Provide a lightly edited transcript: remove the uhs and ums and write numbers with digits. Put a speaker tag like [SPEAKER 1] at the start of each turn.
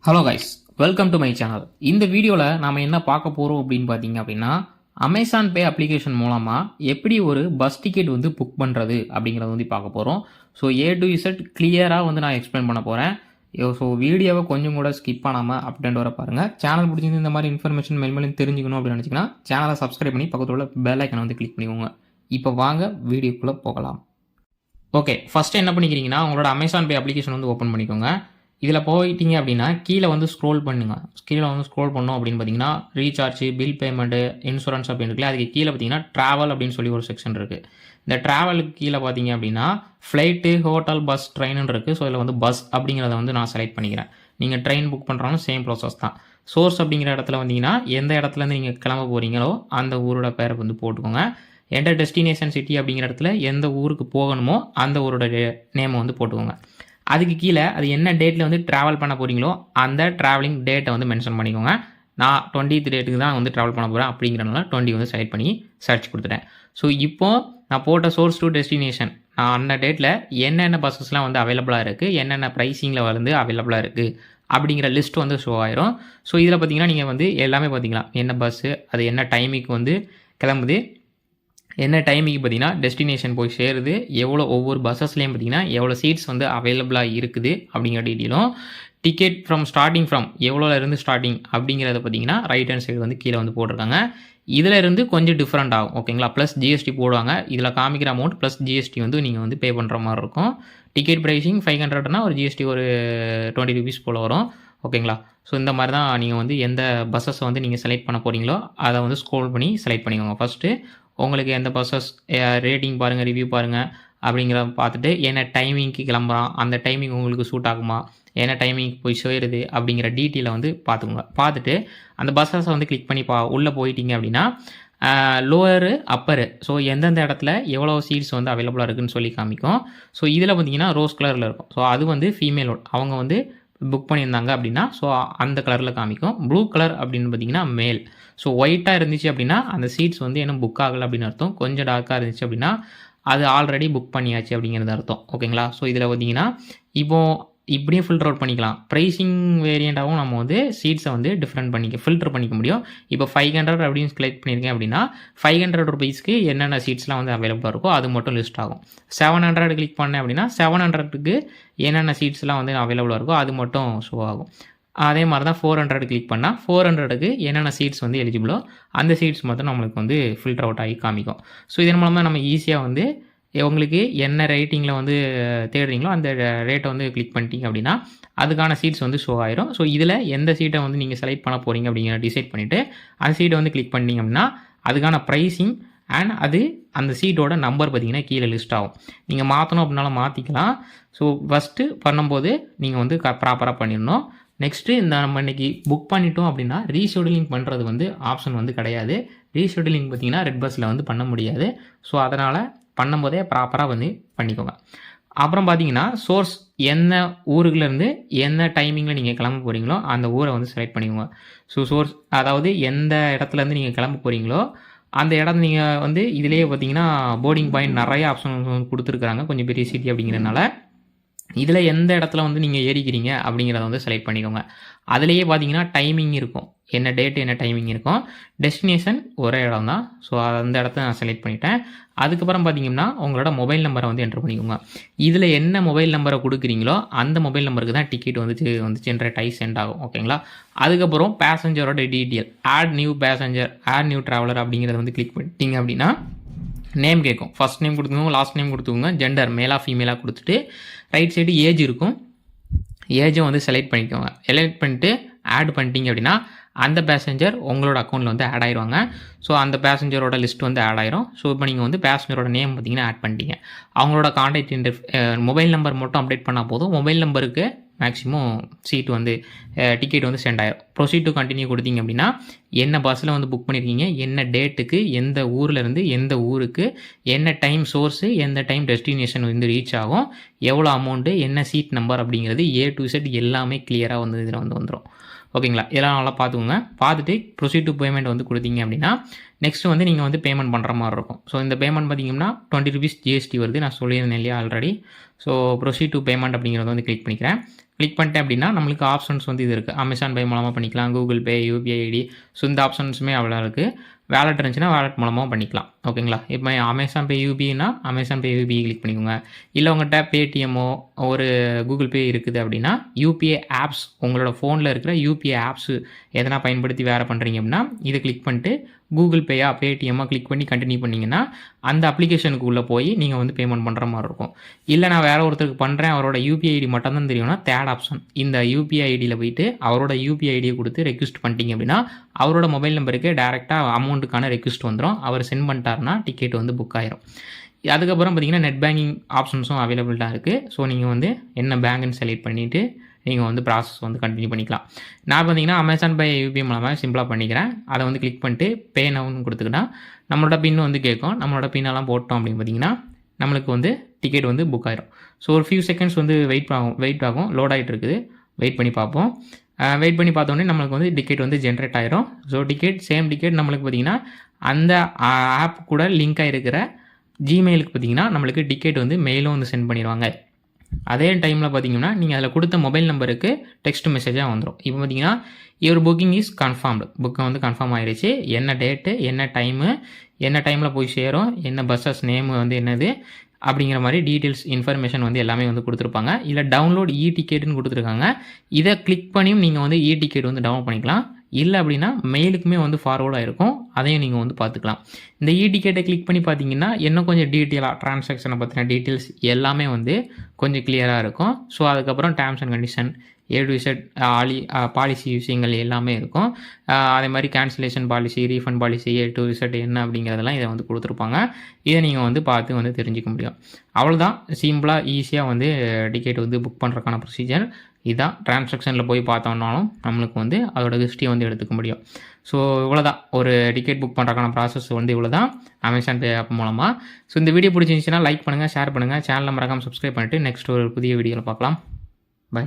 [SPEAKER 1] Hello guys, welcome to my channel. இந்த வீடியோவில் நாம் என்ன பார்க்க போகிறோம் அப்படின்னு பார்த்தீங்க அப்படின்னா, அமேசான் பே அப்ளிகேஷன் மூலமாக எப்படி ஒரு பஸ் டிக்கெட் வந்து புக் பண்ணுறது அப்படிங்கிறத வந்து பார்க்க போகிறோம். ஸோ ஏ டு இசட் கிளியராக வந்து நான் எக்ஸ்பிளைன் பண்ண போகிறேன். ஸோ வீடியோவை கொஞ்சம் கூட ஸ்கிப் பண்ணாமல் அப்படின்ட்டு வர பாருங்கள். சேனல் பிடிச்சிருந்து இந்த மாதிரி இன்ஃபர்மேஷன் மேலும் தெரிஞ்சுக்கணும் அப்படின்னு நினச்சிங்கன்னா சேனலை சப்ஸ்கிரைப் பண்ணி பக்கத்தில் உள்ள பெல் ஐக்கனை வந்து கிளிக் பண்ணிக்கோங்க. இப்போ வாங்க வீடியோக்குள்ளே போகலாம். ஓகே, ஃபஸ்ட்டு என்ன பண்ணிக்கிறீங்கன்னா உங்களோட அமேசான் பே அப்ளிகேஷன் வந்து ஓப்பன் பண்ணிக்கோங்க. இதில் போயிட்டீங்க அப்படின்னா கீழே வந்து ஸ்க்ரோல் பண்ணுங்க. கீழே வந்து ஸ்க்ரோல் பண்ணோம் அப்படின்னு பார்த்தீங்கன்னா ரீசார்ஜ், பில் பேமெண்ட்டு, இன்சூரன்ஸ் அப்படின்னு இருக்குல்ல, அதுக்கு கீழே பார்த்தீங்கன்னா ட்ராவல் அப்படின்னு சொல்லி ஒரு செக்ஷன் இருக்குது. இந்த ட்ராவலுக்கு கீழே பார்த்தீங்க அப்படின்னா ஃப்ளைட்டு, ஹோட்டல், பஸ், ட்ரெயின்னு இருக்குது. ஸோ இதில் வந்து பஸ் அப்படிங்கிறத வந்து நான் செலக்ட் பண்ணிக்கிறேன். நீங்கள் ட்ரெயின் புக் பண்ணுறாலும் சேம் ப்ராசஸ் தான். சோர்ஸ் அப்படிங்கிற இடத்துல வந்தீங்கன்னா எந்த இடத்துலேருந்து நீங்கள் கிளம்ப போகிறீங்களோ அந்த ஊரோட பேரை வந்து போட்டுக்கோங்க. என்டர் டெஸ்டினேஷன் சிட்டி அப்படிங்கிற இடத்துல எந்த ஊருக்கு போகணுமோ அந்த ஊரோட நேமை வந்து போட்டுக்கோங்க. அதுக்கு கீழே அது என்ன டேட்டில் வந்து ட்ராவல் பண்ண போகிறீங்களோ அந்த ட்ராவலிங் டேட்டை வந்து மென்ஷன் பண்ணிக்கோங்க. நான் 20th டேட்டுக்கு தான் வந்து ட்ராவல் பண்ண போகிறேன் அப்படிங்கிறனால 20 வந்து செலக்ட் பண்ணி சர்ச் கொடுத்துட்டேன். ஸோ இப்போது நான் போட்ட சோர்ஸ் டு டெஸ்டினேஷன் நான் அந்த டேட்டில் என்னென்ன பஸ்ஸஸ்லாம் வந்து அவைலபிளாக இருக்குது, என்னென்ன ப்ரைஸிங்கில் வந்து அவைலபிளாக இருக்குது அப்படிங்கிற லிஸ்ட் வந்து ஷோ ஆயிரும். ஸோ இதில் பார்த்தீங்கன்னா நீங்கள் வந்து எல்லாமே பார்த்தீங்களா, என்ன பஸ்ஸு, அது என்ன டைமிங்க்கு வந்து கிளம்புது, என்ன டைமிங்கு பார்த்தீங்கன்னா டெஸ்டினேஷன் போய் சேருது, எவ்வளோ ஒவ்வொரு பஸ்ஸஸ்லேயும் பார்த்தீங்கன்னா எவ்வளோ சீட்ஸ் வந்து அவைலபிளாக இருக்குது அப்படிங்கிற டீட்டெயிலும், டிக்கெட் ஸ்டார்டிங் ஃப்ரம் எவ்வளோலேருந்து ஸ்டார்டிங் அப்படிங்கிறத பார்த்தீங்கன்னா ரைட் ஹேண்ட் சைடு வந்து கீழே வந்து போட்டிருக்காங்க. இதில் இருந்து கொஞ்சம் டிஃப்ரெண்ட் ஆகும், ஓகேங்களா. ப்ளஸ் ஜிஎஸ்டி போடுவாங்க. இதில் காமிக்கிற அமௌண்ட் ப்ளஸ் ஜிஎஸ்டி வந்து நீங்கள் வந்து பே பண்ணுற மாதிரி இருக்கும். டிக்கெட் ப்ரைஸிங் 500னா ஒரு ஜிஎஸ்டி ஒரு 20 ரூபீஸ் போல் வரும், ஓகேங்களா. ஸோ இந்த மாதிரி தான் நீங்கள் வந்து எந்த பஸ்ஸஸை வந்து நீங்கள் செலக்ட் பண்ண போகிறீங்களோ அதை வந்து ஸ்க்ரோல் பண்ணி செலக்ட் பண்ணிக்கோங்க. ஃபஸ்ட்டு உங்களுக்கு எந்த பஸ்ஸஸ் ரேட்டிங் பாருங்கள், ரிவ்யூ பாருங்கள் அப்படிங்கிறத பார்த்துட்டு என்ன டைமிங்க்கு கிளம்புறான், அந்த டைமிங் உங்களுக்கு சூட் ஆகுமா, என்ன டைமிங் போய் சேருது அப்படிங்கிற டீட்டெயிலை வந்து பார்த்துக்கோங்க. பார்த்துட்டு அந்த பஸ்ஸஸை வந்து கிளிக் பண்ணி உள்ளே போயிட்டீங்க அப்படின்னா லோவரு, அப்பரு, ஸோ எந்தெந்த இடத்துல எவ்வளோ சீட்ஸ் வந்து அவைலபிளாக இருக்குதுன்னு சொல்லி காமிக்கும். ஸோ இதில் பார்த்தீங்கன்னா ரோஸ் கலரில் இருக்கும். ஸோ அது வந்து ஃபீமேலோட அவங்க வந்து புக் பண்ணியிருந்தாங்க அப்படின்னா ஸோ அந்த கலரில் காமிக்கும். ப்ளூ கலர் அப்படின்னு பார்த்தீங்கன்னா மேல். ஸோ ஒயிட்டாக இருந்துச்சு அப்படின்னா அந்த சீட்ஸ் வந்து இன்னும் புக் ஆகலை அப்படின்னு அர்த்தம். கொஞ்சம் டார்க்காக இருந்துச்சு அப்படின்னா அது ஆல்ரெடி புக் பண்ணியாச்சு அப்படிங்கிறது அர்த்தம், ஓகேங்களா. ஸோ இதில் பார்த்தீங்கன்னா இப்போது இப்படியும் ஃபில்டர் அவுட் பண்ணிக்கலாம். ப்ரைஸிங் வேரியண்ட்டாகவும் நம்ம வந்து சீட்ஸை வந்து ஃபில்டர் பண்ணிக்க முடியும். இப்போ 500 அப்படின்னு செலக்ட் பண்ணியிருக்கேன் அப்படின்னா 500 ரூபீஸ்க்கு என்னென்ன சீட்ஸ்லாம் வந்து அவைலபிளாக இருக்கோ அது மட்டும் லிஸ்ட் ஆகும். 700 கிளிக் பண்ணேன் அப்படின்னா 700க்கு என்னென்ன சீட்ஸ்லாம் வந்து அவைலபிளாக இருக்கோ அது மட்டும் ஷோ ஆகும். அதே மாதிரி தான் 400 கிளிக் பண்ணால் 400க்கு என்னென்ன சீட்ஸ் வந்து எலிஜிபிளோ அந்த சீட்ஸ் மட்டும் நம்மளுக்கு வந்து ஃபில்டர் அவுட் ஆகி காமிக்கும். ஸோ இதன் மூலமாக நம்ம ஈஸியாக வந்து உங்களுக்கு என்ன ரேட்டிங்கில் வந்து தேடுறீங்களோ அந்த ரேட்டை வந்து கிளிக் பண்ணிட்டீங்க அப்படின்னா அதுக்கான சீட்ஸ் வந்து ஷோ ஆயிரும். ஸோ இதில் எந்த சீட்டை வந்து நீங்கள் செலக்ட் பண்ண போகிறீங்க அப்படிங்கிற டிசைட் பண்ணிவிட்டு அந்த சீட்டை வந்து கிளிக் பண்ணிங்க அப்படின்னா அதுக்கான ப்ரைஸிங் அண்ட் அந்த சீட்டோட நம்பர் பார்த்தீங்கன்னா கீழே லிஸ்ட் ஆகும். நீங்கள் மாற்றணும் அப்படின்னாலும் மாற்றிக்கலாம். ஸோ ஃபஸ்ட்டு பண்ணும்போது நீங்கள் வந்து ப்ராப்பராக பண்ணிடணும். நெக்ஸ்ட்டு இந்த நம்ம இன்றைக்கி புக் பண்ணிட்டோம் அப்படின்னா ரீஷெடியூலிங் பண்ணுறது வந்து ஆப்ஷன் வந்து கிடையாது. ரீஷெடியூலிங் பார்த்தீங்கன்னா ரெட் பஸ்ஸில் வந்து பண்ண முடியாது. ஸோ அதனால் பண்ணும்போதே ப்ராப்பராக வந்து பண்ணிக்கோங்க. அப்புறம் பார்த்தீங்கன்னா சோர்ஸ் என்ன ஊருக்குலேருந்து என்ன டைமிங்கில் நீங்கள் கிளம்ப போகிறீங்களோ அந்த ஊரை வந்து செலக்ட் பண்ணிக்கோங்க. ஸோ சோர்ஸ் அதாவது எந்த இடத்துலேருந்து நீங்கள் கிளம்ப போகிறீங்களோ அந்த இடம் நீங்கள் வந்து இதிலேயே பார்த்தீங்கன்னா போர்டிங் பாயிண்ட் நிறைய ஆப்ஷன் வந்து கொடுத்துருக்குறாங்க, கொஞ்சம் பெரிய சிட்டி அப்படிங்கிறதுனால இதில் எந்த இடத்துல வந்து நீங்கள் ஏறிக்கிறீங்க அப்படிங்கிறத வந்து செலக்ட் பண்ணிக்கோங்க. அதுலேயே பார்த்தீங்கன்னா டைமிங் இருக்கும், என்ன டேட்டு என்ன டைமிங் இருக்கும். டெஸ்டினேஷன் ஒரே இடம் தான். ஸோ அந்த இடத்த நான் செலக்ட் பண்ணிட்டேன். அதுக்கப்புறம் பார்த்தீங்கன்னா உங்களோட மொபைல் நம்பரை வந்து என்ட்ரு பண்ணிக்கோங்க. இதில் என்ன மொபைல் நம்பரை கொடுக்குறீங்களோ அந்த மொபைல் நம்பருக்கு தான் டிக்கெட் வந்து ஜென்ரேட் ஆகி சென்ட் ஆகும், ஓகேங்களா. அதுக்கப்புறம் பேசஞ்சரோட detail, add new passenger, add new traveller அப்படிங்கிறத வந்து கிளிக் பண்ணிட்டீங்க அப்படின்னா நேம் கேட்கும். ஃபஸ்ட் நேம் கொடுத்துக்கோங்க, லாஸ்ட் நேம் கொடுத்துக்கோங்க, ஜெண்டர் மேலாக ஃபீமேலாக கொடுத்துட்டு ரைட் சைடு ஏஜ் இருக்கும். ஏஜை வந்து செலக்ட் பண்ணிக்கோங்க. செலக்ட் பண்ணிட்டு ஆட் பண்ணிட்டீங்க அப்படின்னா அந்த பேசஞ்சர் உங்களோட அக்கௌண்ட்டில் வந்து ஆட் ஆயிடுவாங்க. ஸோ அந்த பேசஞ்சரோட லிஸ்ட் வந்து ஆட் ஆயிரும். ஸோ இப்போ நீங்கள் வந்து பேசஞ்சரோட நேம் பார்த்தீங்கன்னா ஆட் பண்ணிட்டீங்க. அவங்களோட கான்டாக்ட் மொபைல் நம்பர் மட்டும் அப்டேட் பண்ணால் போதும். மொபைல் நம்பருக்கு மேக்ஸிமம் சீட்டு வந்து டிக்கெட் வந்து சென்ட் ஆயிரும். ப்ரொசீட் டு கண்டினியூ கொடுத்தீங்க அப்படின்னா என்ன பஸ்ஸில் வந்து புக் பண்ணியிருக்கீங்க, என்ன டேட்டுக்கு, எந்த ஊர்லேருந்து எந்த ஊருக்கு, என்ன டைம் சோர்ஸு, எந்த டைம் டெஸ்டினேஷன் வந்து ரீச் ஆகும், எவ்வளோ அமௌண்ட்டு, என்ன சீட் நம்பர் அப்படிங்கிறது ஏ டு செட் எல்லாமே கிளியராக வந்து இதில் வந்து வந்துடும், ஓகேங்களா. இதெல்லாம் நல்லா பார்த்துக்கோங்க. பார்த்துட்டு ப்ரொசீட் டு பேமெண்ட் வந்து கொடுத்தீங்க அப்படின்னா நெக்ஸ்ட் வந்து நீங்கள் வந்து பேமெண்ட் பண்ணுற மாதிரி இருக்கும். ஸோ இந்த பேமெண்ட் பார்த்தீங்கன்னா 20 ரூபீஸ் ஜிஎஸ்டி வருது, நான் சொல்லியிருந்தேன் இல்லையா already. So proceed to payment அப்படிங்கிறத வந்து கிளிக் பண்ணிக்கிறேன். கிளிக் பண்ணிட்டேன் அப்படின்னா நம்மளுக்கு ஆப்ஷன்ஸ் வந்து இது இருக்குது. அமேசான் பே மூலமாக பண்ணிக்கலாம், Google Pay, UPI ID. So இந்த ஆப்ஷன்ஸுமே அவ்வளோ இருக்குது. வேலெட் இருந்துச்சுன்னா வேலெட் மூலமாக பண்ணிக்கலாம். ஓகேங்களா? இப்போ அமேசான் பே யூபிஐனா அமேசான் பே யூபிஐ கிளிக் பண்ணிக்கோங்க. இல்லை உங்கள்கிட்ட பேடிஎம்மோ ஒரு கூகுள் பே இருக்குது அப்படின்னா யூபிஐ ஆப்ஸ், உங்களோட ஃபோனில் இருக்கிற யூபிஐ ஆப்ஸு எதனா பயன்படுத்தி வேறு பண்ணுறீங்க அப்படின்னா இதை கிளிக் பண்ணிட்டு கூகுள் பேயா பேடிஎம்மாக கிளிக் பண்ணி கண்டினியூ பண்ணிங்கன்னா அந்த அப்ளிகேஷனுக்கு உள்ளே போய் நீங்கள் வந்து பேமெண்ட் பண்ணுற மாதிரி இருக்கும். இல்லை நான் வேறு ஒருத்தருக்கு பண்ணுறேன், அவரோட யூபிஐ ஐடி மட்டும் தான் தெரியும்னா தேர்ட் ஆப்ஷன் இந்த யூபிஐ ஐடியில் போயிட்டு அவரோட யூபிஐ ஐடியை கொடுத்து ரெக்வஸ்ட் பண்ணிட்டீங்க அப்படின்னா அவரோட மொபைல் நம்பருக்கு டேரெக்டாக அமௌண்ட்டுக்கான ரெக்வஸ்ட் வந்துடும். அவர் சென்ட் பண்ணிட்டாருன்னா டிக்கெட் வந்து புக் ஆயிரும். அதுக்கப்புறம் பார்த்தீங்கன்னா நெட் பேங்கிங் ஆப்ஷன்ஸும் அவைலபிளாக இருக்குது. ஸோ நீங்கள் வந்து என்ன பேங்க்னு செலக்ட் பண்ணிவிட்டு நீங்கள் வந்து ப்ராசஸ் வந்து கண்டினியூ பண்ணிக்கலாம். நான் பார்த்தீங்கன்னா அமேசான் பே யூபிஐ மூலமாக சிம்பிளாக பண்ணிக்கிறேன். அதை வந்து கிளிக் பண்ணிட்டு பே நவுன்னு கொடுத்துக்கிட்டா நம்மளோட பின் வந்து கேட்கும். நம்மளோட பின்னெல்லாம் போட்டோம் அப்படின்னு பார்த்தீங்கன்னா நம்மளுக்கு வந்து டிக்கெட் வந்து புக் ஆயிரும். ஸோ ஒரு ஃபியூ செகண்ட்ஸ் வந்து வெயிட் ஆகும். லோட் ஆகிட்டு இருக்குது. வெயிட் பண்ணி பார்ப்போம். வெயிட் பண்ணி பார்த்தோன்னே நம்மளுக்கு வந்து டிக்கெட் வந்து ஜென்ரேட் ஆயிரும். ஸோ சேம் டிக்கெட் நம்மளுக்கு பார்த்தீங்கன்னா அந்த ஆப் கூட லிங்க் ஆகிருக்கிற ஜிமெயிலுக்கு பார்த்தீங்கன்னா நம்மளுக்கு டிக்கெட் வந்து மெயிலும் வந்து சென்ட் பண்ணிடுவாங்க. அதே டைமில் பார்த்தீங்கன்னா நீங்கள் அதில் கொடுத்த மொபைல் நம்பருக்கு டெக்ஸ்ட் மெசேஜாக வந்துடும். இப்போ பார்த்தீங்கன்னா யுவர் புக்கிங் இஸ் கன்ஃபார்ம்டு, புக்கை வந்து கன்ஃபார்ம் ஆகிடுச்சு. என்ன டேட்டு, என்ன டைமு, என்ன டைமில் போய் சேரும், என்ன பஸ்ஸஸ் நேமு வந்து என்னது அப்படிங்கிற மாதிரி டீட்டெயில்ஸ் இன்ஃபர்மேஷன் வந்து எல்லாமே வந்து கொடுத்துருப்பாங்க. இல்லை டவுன்லோட் இ டிக்கெட்டுன்னு கொடுத்துருக்காங்க. இதை கிளிக் பண்ணியும் நீங்கள் வந்து இ டிக்கெட் வந்து டவுன்லோட் பண்ணிக்கலாம். இல்லை அப்படின்னா மெயிலுக்குமே வந்து ஃபார்வர்டாக இருக்கும், அதையும் நீங்கள் வந்து பார்த்துக்கலாம். இந்த இ டிக்கெட்டை கிளிக் பண்ணி பார்த்தீங்கன்னா இன்னும் கொஞ்சம் டீட்டெயிலாக ட்ரான்சாக்ஷனை பற்றின டீட்டெயில்ஸ் எல்லாமே வந்து கொஞ்சம் கிளியராக இருக்கும். ஸோ அதுக்கப்புறம் terms and condition A-Z policy விஷயங்கள் எல்லாமே இருக்கும். அதே மாதிரி cancellation policy, refund policy, A-Z என்ன அப்படிங்கிறதெல்லாம் இதை வந்து கொடுத்துருப்பாங்க. இதை நீங்கள் வந்து பார்த்து வந்து தெரிஞ்சிக்க முடியும். அவ்வளோதான், சிம்பிளாக ஈஸியாக வந்து டிக்கெட் வந்து புக் பண்ணுறதுக்கான ப்ரொசீஜர் இதுதான். டிரான்சாக்ஷனில் போய் பார்த்தோம்னாலும் நம்மளுக்கு வந்து அதோட ஹிஸ்ட்ரியை வந்து எடுத்துக்க முடியும். ஸோ இவ்வளோதான், ஒரு டிக்கெட் புக் பண்ணுறதுக்கான ப்ராசஸ் வந்து இவ்வளோ தான் அமேசான் பே ஆப் மூலமாக. ஸோ இந்த வீடியோ பிடிச்சிருந்துச்சுன்னா லைக் பண்ணுங்கள், ஷேர் பண்ணுங்கள், சேனலை மறக்காமல் சப்ஸ்கிரைப் பண்ணிவிட்டு நெக்ஸ்ட் ஒரு புதிய வீடியோவில் பார்க்கலாம். பை.